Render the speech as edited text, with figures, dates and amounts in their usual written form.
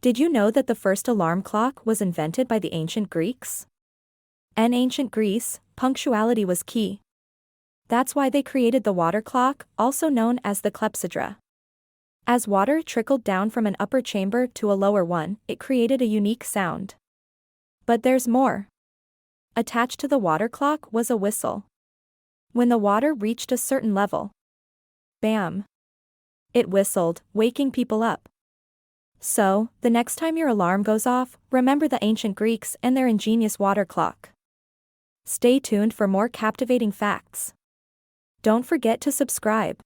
Did you know that the first alarm clock was invented by the ancient Greeks? In ancient Greece, punctuality was key. That's why they created the water clock, also known as the clypsedra. As water trickled down from an upper chamber to a lower one, it created a unique sound. But there's more. Attached to the water clock was a whistle. When the water reached a certain level, bam! It whistled, waking people up. So, the next time your alarm goes off, remember the ancient Greeks and their ingenious water clock. Stay tuned for more captivating facts. Don't forget to subscribe.